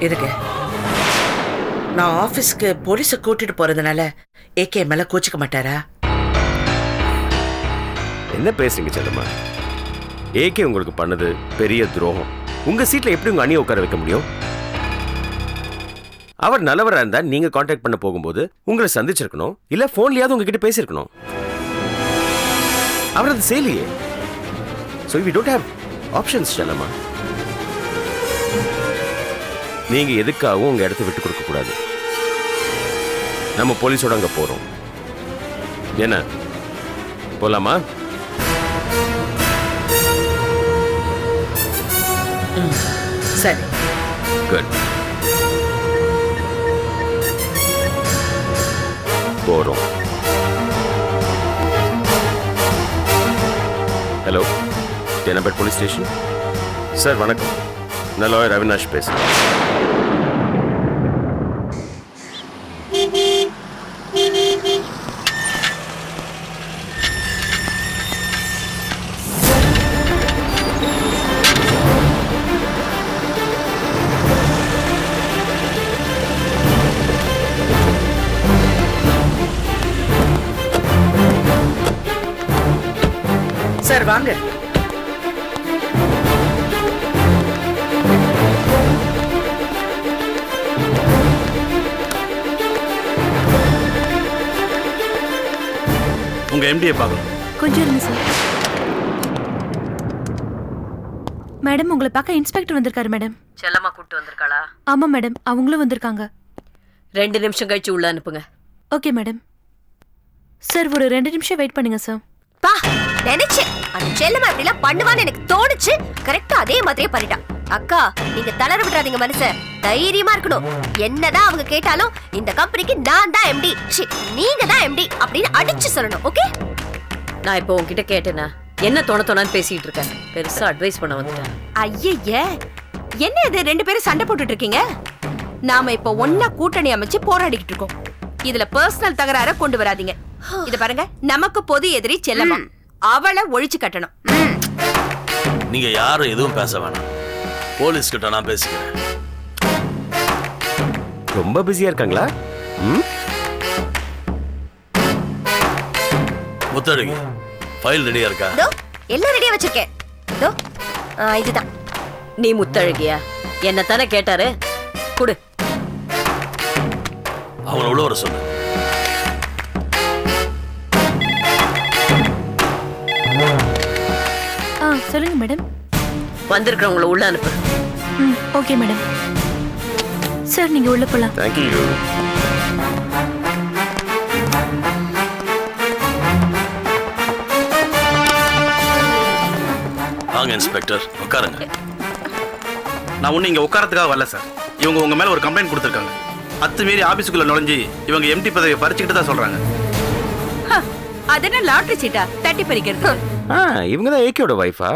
இருங்க, நான் ஆபீஸ்க்கு போலீஸ கூட்டிட்டு போறதுனால ஏகே மேல கோச்சிக்க மாட்டாரா? என்ன பேசுறீங்க செல்லம்மா? ஏகே உங்களுக்கு பண்ணது பெரிய துரோகம். உங்க சீட்ல எப்படி உங்க அண்ணியை உட்கார வைக்க முடியும்? அவர் நல்லவரா இருந்தா நீங்க கான்டாக்ட் பண்ண போகும்போது உங்களை சந்திச்சிருக்கணும், இல்ல போன்லயாவது உங்ககிட்ட பேசியிருக்கணும். அவர் அது செய்யலையே. So we don't have options செல்லம்மா. நீங்க எதுக்காகவும் உங்க இடத்தை விட்டு கொடுக்க கூடாது. நம்ம போலீஸோட அங்க போறோம். என்ன, போலாமா? சரி. குட். போறோம். Hello, Teynampet police station. Sir வணக்கம், நான் லாயர் அவினாஷ் பேசுறேன். வாங்க. உங்க எம்டியை பார்க்கணும். கொஞ்சம் இருங்க சார். மேடம் உங்களை பார்க்க இன்ஸ்பெக்டர் வந்திருக்காரு மேடம். செல்லம்மா கூட்டு வந்திருக்காளா? ஆமா மேடம், அவங்களும் வந்திருக்காங்க. 2 நிமிஷம் கழிச்சு உள்ள அனுப்புங்க. Okay madam. சார் ஒரு 2 நிமிஷம் வெயிட் பண்ணுங்க சார். பா நினைச்சேன் அந்த செல்லம்மா இப்படிலாம் பண்ணுவான்னு எனக்கு தோணுச்சு. கரெக்டா அதே மாதிரியே பண்ணிட்டா. அக்கா நீங்க தளர விட்டுறாதீங்க மனச, தைரியமா இருக்கணும். என்னதான் அவங்க கேட்டாலும் இந்த கம்பெனிக்கு நான் தான் எம்டி, நீங்க தான் எம்டி அப்படின்னு அடிச்சு சொல்லணும். ஓகே? நான் இப்போ உன்கிட்ட கேட்டேனா என்ன தோணத்தோணான்னு பேசிட்டு இருக்கேன். பெருசா அட்வைஸ் பண்ண வந்துட்டேன். ஐயே என்ன இது 2 பேரும் சண்டை போட்டுட்டு இருக்கீங்க? நாம இப்ப ஒன்னா கூட்டணி அமைச்சு போராடிக்கிட்டு இருக்கோம். இதுல பர்சனல் தகராற கொண்டு வராதீங்க. இத பாருங்க, நமக்கு பொது எதிரி செல்லம்மா, அவளை ஒழிச்சு கட்டணும். நீங்க யாரும் எதுவும் பேச வேணாம். போலீஸ் கிட்ட நான் பேசிக்கிறேன். ரொம்ப பிஸியா இருக்காங்களா? முத்தழகி ஃபைல் ரெடியா இருக்கா? எல்லாம் ரெடியா வச்சிருக்கேன். இதுதான். நீ முத்தழகியா? என்ன தானே கேட்டாரு, குடு. அவனை உள்ள வர சொல்லு. சொல்லுங்க மேடம். வந்திருக்கிறவங்கள உள்ள அனுப்பு. Okay madam. சார் நீங்க உள்ள போலாம். தேங்க்யூ. வாங்க இன்ஸ்பெக்டர், உட்காருங்க. நான் ஒன்னும் இங்க உட்காரத்துக்காக வரல சார். இவங்க உங்க மேல ஒரு கம்ப்ளைண்ட் கொடுத்துருக்காங்க. அத்துமீறி ஆபீஸுக்குள்ள நுழைஞ்சு இவங்க எம்டி பதவியை பறிச்சுக்கிட்டு தான் சொல்றாங்க. அதென்ன லாட்டரி சீட்டா தட்டி பறிக்கிறது? இவங்க தான் ஏகேயோட வைஃபா?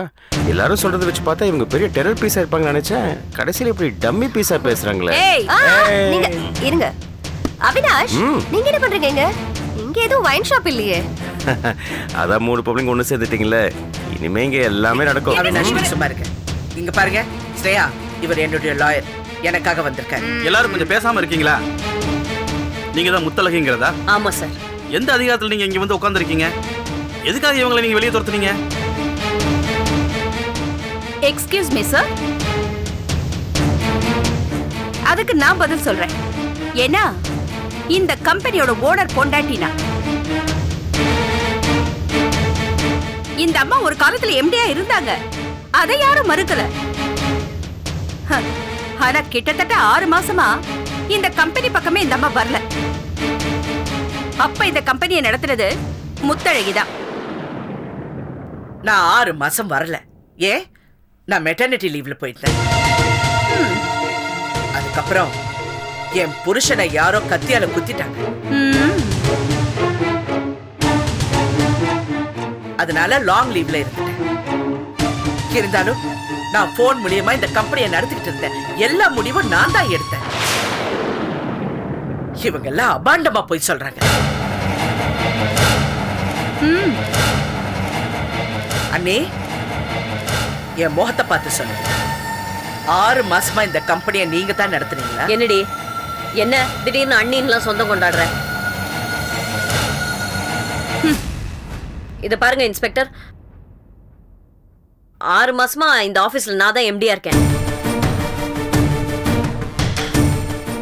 எல்லாரும் சொல்றதை வச்சு பார்த்தா இவங்க பெரிய டெரர் பீஸா இருப்பாங்க நினைச்சேன். கடைசியில இப்படி டம்மி பீஸா பேசுறாங்களே. நீங்க இருங்க. அவினாஷ் நீங்க என்ன பண்றீங்க இங்க? இங்க எதுவும் வைன் ஷாப் இல்லையே. அதான் 3 பப்ளிக் ஒண்ணு சேர்த்துட்டீங்களே, இனிமே இங்க எல்லாமே நடக்கும். அவினாஷ் சும்மா இருக்க. இங்க பாருங்க ஸ்ரேயா, இவர் என்னுடைய லாயர், எனக்காக வந்திருக்காரு. எல்லாரும் கொஞ்சம் பேசாம இருக்கீங்களா? நீங்க தான் முத்தழகிங்கிறதா? ஆமா சார். எந்த அதிகாரத்துல நீங்க இங்க வந்து உட்கார்ந்திருக்கீங்க? எதுக்காக இவங்களை நீங்க வெளியே துரத்துனீங்க? எக்ஸ்கியூஸ் மீ சார், அதுக்கு நான் பதில் சொல்றேன். ஏன்னா இந்த கம்பெனியோட ஓனர் பொண்டாட்டினா. இந்த அம்மா ஒரு காலத்துல எம்டியா இருந்தாங்க, அதை யாரும் மறுக்கல. ஆனா கிட்டத்தட்ட 6 மாசமா இந்த கம்பெனி பக்கமே இந்த அம்மா வரல. அப்ப இந்த கம்பெனியை நடத்துறது முத்தழகிதான். நான் 6 மாசம் வரல. ஏன்? நான் மெட்டர்னிட்டி லீவ்ல போயிட்டேன். அதுக்கப்புறம் என் புருஷனை யாரோ கத்தியால குத்திட்டாங்க. அதனால லாங் லீவ்ல இருந்தேன். இருந்தாலும் நான் போன் மூலியமா இந்த கம்பெனியை நடத்திக்கிட்டு இருந்தேன். எல்லா முடிவும் நான் தான் எடுத்தேன். இவங்க எல்லாம் அபாண்டமா போய் சொல்றாங்க. அண்ணே, என் முகத்தை பார்த்து சொல்லுங்க. 6 மாசமா இந்த கம்பெனியை நீங்க தான் நடத்துனீங்களா? என்னடி என்ன திடீர்னு அண்ணின்லாம் சொந்தம் கொண்டாடுற? இத பாருங்க இன்ஸ்பெக்டர், 6 மாசமா இந்த ஆபீஸ்ல நான் தான் எம்டியா இருக்கேன்.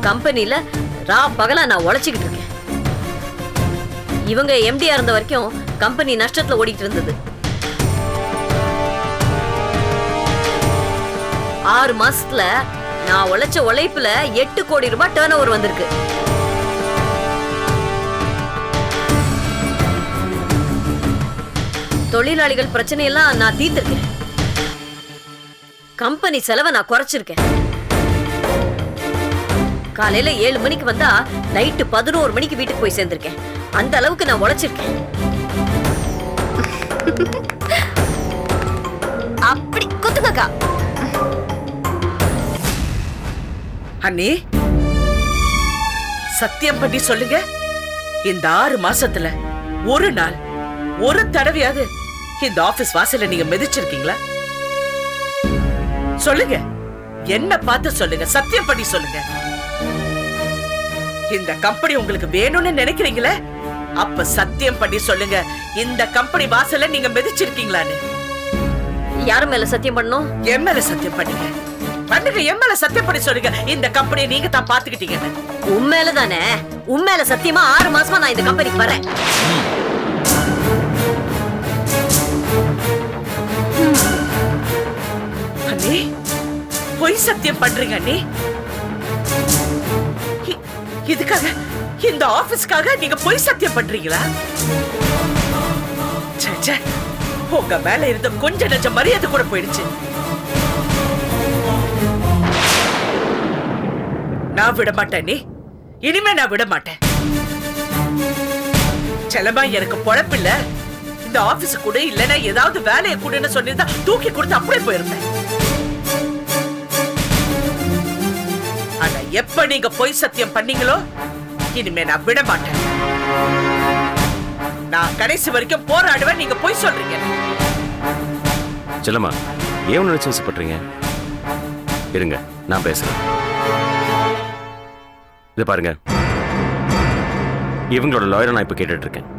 கம்பெனில ரா பகலா நான் உழைச்சிக்கிட்டு இருக்கேன். இவங்க எம்டியா இருந்த வரைக்கும் கம்பெனி நஷ்டத்துல ஓடிட்டு இருந்தது. 6 மாசத்துல நான் உழைச்ச உழைப்புல 8 கோடி ரூபாய் டர்ன் ஓவர் வந்திருக்கு. தொழிலாளிகள் பிரச்சனையெல்லாம் நான் தீர்த்திருக்கேன். கம்பெனி செலவை நான் குறைச்சிருக்கேன். காலையில 7 மணிக்கு வந்தா நைட்டு 11 மணிக்கு வீட்டுக்கு போய் சேர்ந்திருக்கேன். அந்த அளவுக்கு நான் உழைச்சிருக்கேன். அப்படி குத்துங்கக்கா. அண்ணே, சத்தியம் பண்ணி சொல்லுங்க, இந்த 6 மாசத்துல ஒரு நாள் ஒரு தடவையாவது இந்த ஆபீஸ் வாசல்ல நீங்க மிதிச்சிருக்கீங்களா? சொல்லுங்க, என்ன பார்த்து சொல்லுங்க, சத்தியம் பண்ணி சொல்லுங்க. இந்த கம்பெனி உங்களுக்கு வேணும்னு நினைக்கிறீங்களே, அப்ப சத்தியம் பண்ணி சொல்லுங்க, இந்த கம்பெனி வாசல்ல நீங்க மிதிச்சிருக்கீங்களான்னு. யார் மேல சத்தியம் பண்ணணும்? என் மேல சத்தியம் பண்ணுங்க. என் மேல சத்தியம் பண்ணி சொல்லுங்க. இந்த கம்பெனியை நீங்க தான் பாத்துக்கிட்டீங்க. உன் மேல தானே. உன் மேல சத்தியமா 6 மாசமா நான் இந்த கம்பெனிக்கு வரேன். அண்ணே, பொய் சத்தியம் பண்றீங்க அண்ணே. இதுக்காக, இந்த ஆபீஸ்க்காக நீங்க பொய் சத்தியம் பண்றீங்களா? ச்சே, உங்க மேல இருந்த கொஞ்ச நெஞ்ச மரியாதை கூட போயிடுச்சு. நான் விட மாட்டேன் நீ. இனிமே நான் விட மாட்டேன். செல்லமா எனக்கு பொழப்பில்ல. இந்த ஆபீஸ் கூட இல்லைன்னா ஏதாவது வேலையை கூடன்னு சொல்லியிருந்தா தூக்கி கொடுத்து அப்படியே போயிருப்பேன். ஆனா எப்ப நீங்க பொய் சத்தியம் பண்ணீங்களோ இனிமே நான் விட மாட்டேன். நான் கடைசி வரைக்கும் போராடுவேன். நீங்க பொய் சொல்றீங்க. செல்லம்மா, ஏன் நினைச்சு வசப்படுறீங்க? இருங்க, நான் பேசுறேன். இதை பாருங்க, இவங்களோட லாயரை நான் இப்ப கேட்டுட்டு இருக்கேன்.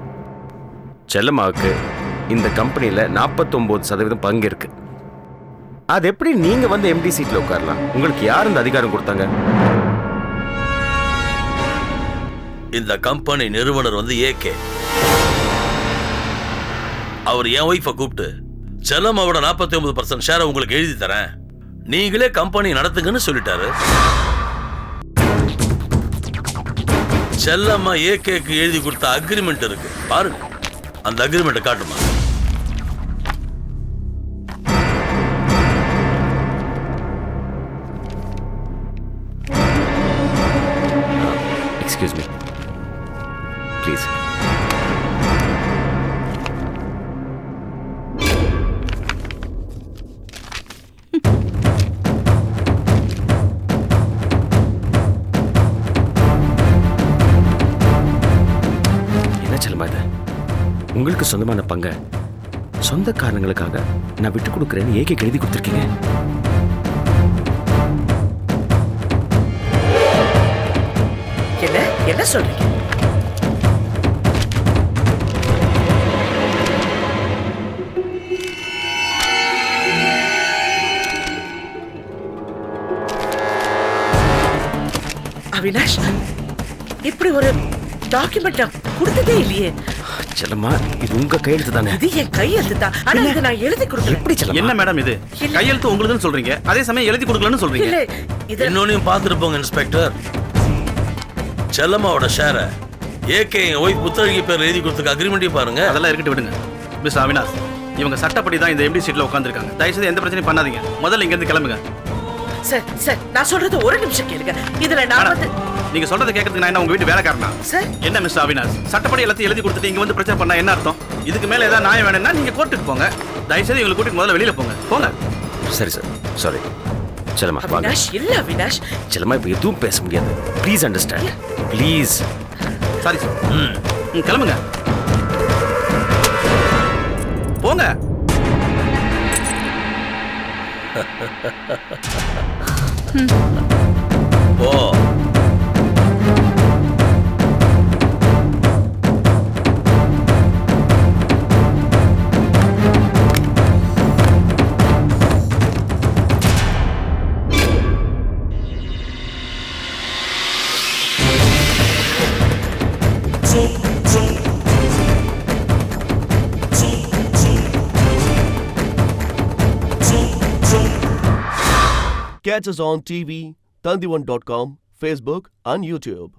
செல்லம்மாவுக்கு இந்த கம்பெனியில 49% பங்கு இருக்கு. அது எப்படி நீங்க வந்து எம்டி சீட்ல உட்காரலாம்? உங்களுக்கு யார் இந்த அதிகாரம் கொடுத்தாங்க? இந்த கம்பெனி நிறுவனர் வந்து ஏகே. அவர் என் ஒய்ஃபை கூப்பிட்டு செல்லம்மாவோட 49% ஷேரை உங்களுக்கு எழுதி தரேன், நீங்களே கம்பெனி நடத்துங்கன்னு சொல்லிட்டாரு. செல்லம்மா ஏகேக்கு எழுதி கொடுத்த அக்ரிமெண்ட் இருக்கு பாருங்க. அந்த அக்ரிமெண்ட்டை காட்டுமா? Excuse me please. உங்களுக்கு சொந்தமான பங்க சொந்த காரணங்களுக்காக நான் விட்டு கொடுக்கிறேன்னு ஏகே எழுதி கொடுத்துருக்கீங்க. என்ன சொல்றீங்க? அவினாஷ், இப்படி ஒரு டாக்குமெண்ட் கொடுத்ததே இல்லையே. செல்லம்மா, இது உங்க கையெழுத்து தானே? இது என் கையெழுத்து தான். ஆனா இத நான் எழுதி கொடுக்கல. எப்படி செல்லம்மா? என்ன மேடம் இது? கையெழுத்து உங்களுதுன்னு சொல்றீங்க, அதே சமயம் எழுதி கொடுக்கலன்னு சொல்றீங்க. இல்ல, இது இன்னொன்னையும் பார்த்துருப்போங்க இன்ஸ்பெக்டர். செல்லம்மாவோட ஷேரை ஏகே ஒய்ஃப் புத்தழகி பேர் எழுதி கொடுத்துக்க அக்ரிமெண்ட்டையும் பாருங்க. அதெல்லாம் இருக்கட்டு விடுங்க. மிஸ் அவினாஷ், இவங்க சட்டப்படி தான் இந்த எம்டி சீட்ல உட்காந்துருக்காங்க. தயவுசெய்து எந்த பிரச்சனையும் பண்ணாதீங்க. முதல்ல இங்க இருந்து கிளம்புங்க. சார், நான் சொல்றது ஒரு நிமிஷம் கேளுங்க. இதுல நான் வந்து நீங்க சொல்றத கேட்கறதுக்கு நான் என்ன உங்க வீட்டு வேலைக்காரனா? சார், என்ன மிஸ் அவினாஷ், சட்டப்படி எல்லாத்தையும் எழுதி கொடுத்துட்டு இங்க வந்து பிரச்சனை பண்ணா என்ன அர்த்தம்? இதுக்கு மேல ஏதாவது நியாயம் வேணும்னா நீங்க கோர்ட்டுக்கு போங்க. தயவுசெய்து இவங்களை கூட்டிட்டு முதல்ல வெளியில போங்க. சரி சார், சாரி. செல்லம்மா வாங்க. அவினாஷ், இல்ல அவினாஷ். செல்லம்மா, இப்போ எதுவும் பேச முடியாது. Please understand. Please. Sorry sir. கிளம்புங்க. போங்க. போ. Catch us on TV, Tandivan.com, Facebook and YouTube.